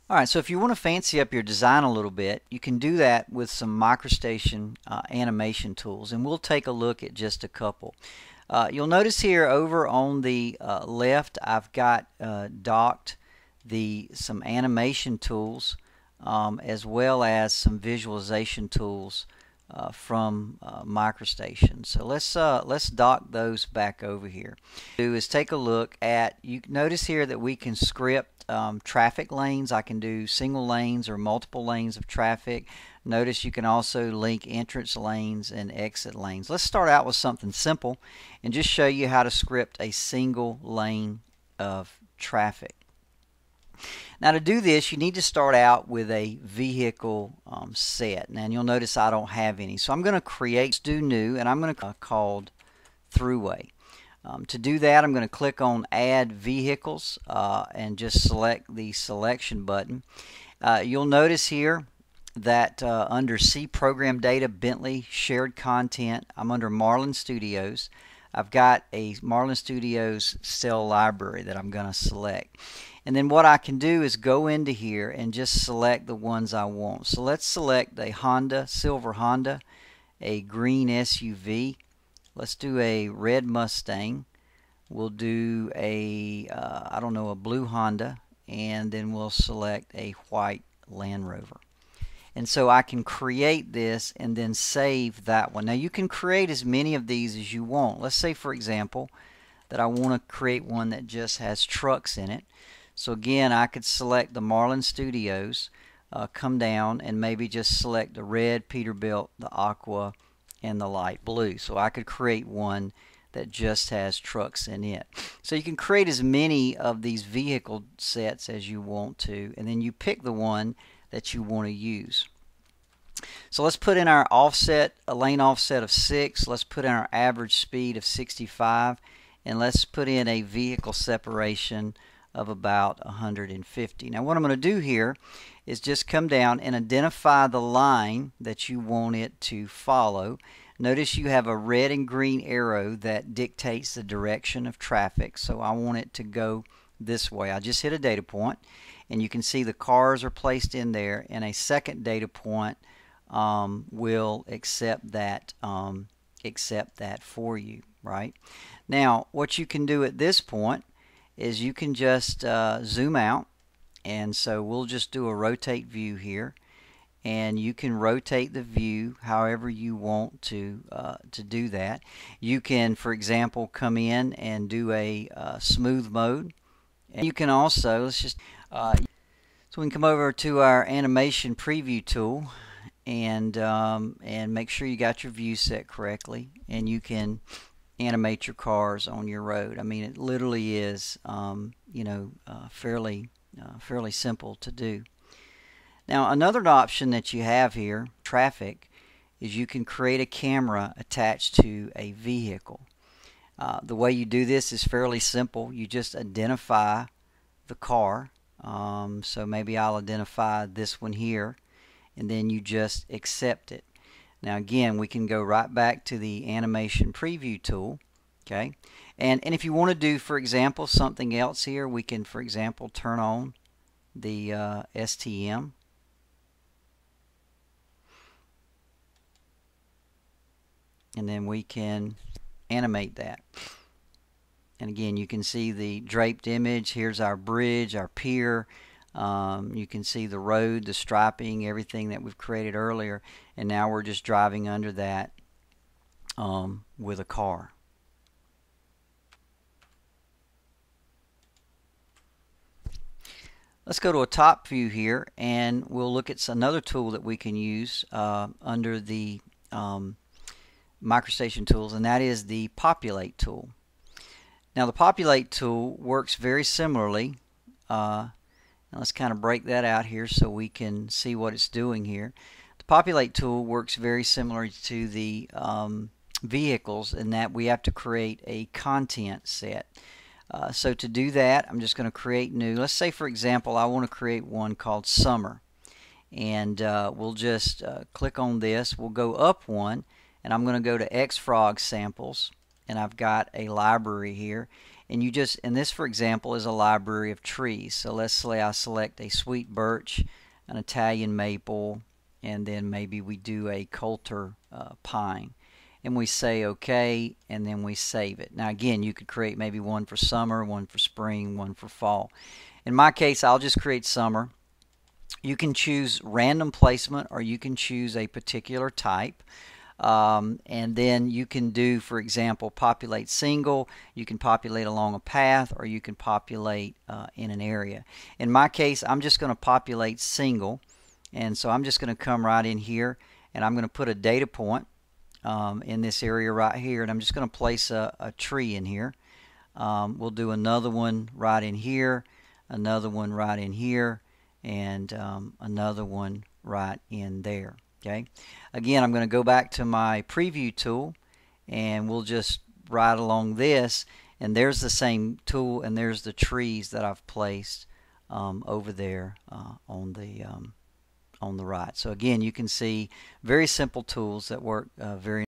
Alright, so if you want to fancy up your design a little bit, you can do that with some Microstation animation tools, and we'll take a look at just a couple. You'll notice here over on the left I've got docked some animation tools as well as some visualization tools from Microstation. So let's dock those back over here. What we'll do is take a look at, you notice here that we can script traffic lanes. I can do single lanes or multiple lanes of traffic. Notice you can also link entrance lanes and exit lanes. Let's start out with something simple and just show you how to script a single lane of traffic. Now to do this, you need to start out with a vehicle set. Now you'll notice I don't have any. So I'm going to create, do new, and I'm going to called Throughway. To do that, I'm going to click on Add Vehicles and just select the selection button. You'll notice here that under C Program Data, Bentley, Shared Content, I'm under Marlin Studios. I've got a Marlin Studios cell library that I'm going to select. And then what I can do is go into here and just select the ones I want. So let's select a Honda, silver Honda, a green SUV. Let's do a red Mustang. We'll do a, I don't know, a blue Honda. And then we'll select a white Land Rover. And so I can create this and then save that one. Now you can create as many of these as you want. Let's say, for example, that I want to create one that just has trucks in it. So again, I could select the Marlin Studios, come down and maybe just select the red, Peterbilt, the aqua, and the light blue. So I could create one that just has trucks in it. So you can create as many of these vehicle sets as you want to, and then you pick the one that you want to use. So let's put in our offset, a lane offset of 6. Let's put in our average speed of 65, and let's put in a vehicle separation of about 150. Now what I'm going to do here is just come down and identify the line that you want it to follow. Notice you have a red and green arrow that dictates the direction of traffic, so I want it to go this way. I just hit a data point and you can see the cars are placed in there, and a second data point will accept that for you, right? Now what you can do at this point is you can just zoom out, and so we'll just do a rotate view here, and you can rotate the view however you want to do that. You can, for example, come in and do a smooth mode, and you can also, let's just so we can come over to our animation preview tool and make sure you got your view set correctly, and you can animate your cars on your road. I mean, it literally is fairly simple to do. Now another option that you have here, traffic, is you can create a camera attached to a vehicle. The way you do this is fairly simple. You just identify the car. So maybe I'll identify this one here, and then you just accept it. Now again, we can go right back to the animation preview tool, okay? And if you want to do, for example, something else here, we can, for example, turn on the STM. And then we can animate that. And again, you can see the draped image. Here's our bridge, our pier. You can see the road, the striping, everything that we've created earlier, and now we're just driving under that with a car. Let's go to a top view here, and we'll look at another tool that we can use under the Microstation tools, and that is the Populate tool. Now the Populate tool works very similarly. Now let's kind of break that out here so we can see what it's doing here. The Populate tool works very similar to the vehicles in that we have to create a content set. So to do that, I'm just going to create new. Let's say, for example, I want to create one called Summer. And we'll just click on this. We'll go up one, and I'm going to go to XFrog samples. And I've got a library here. and this for example is a library of trees. So let's say I select a sweet birch, an Italian maple, and then maybe we do a Coulter pine, and we say OK, and then we save it. Now again, you could create maybe one for summer, one for spring, one for fall. In my case, I'll just create summer. You can choose random placement, or you can choose a particular type. And then you can do, for example, populate single. You can populate along a path, or you can populate in an area. In my case, I'm just going to populate single, and so I'm just going to come right in here, and I'm going to put a data point in this area right here, and I'm just going to place a tree in here. We'll do another one right in here, another one right in here, and another one right in there. Okay. Again, I'm going to go back to my preview tool, and we'll just ride along this, and there's the same tool, and there's the trees that I've placed over there on the right. So again, you can see very simple tools that work very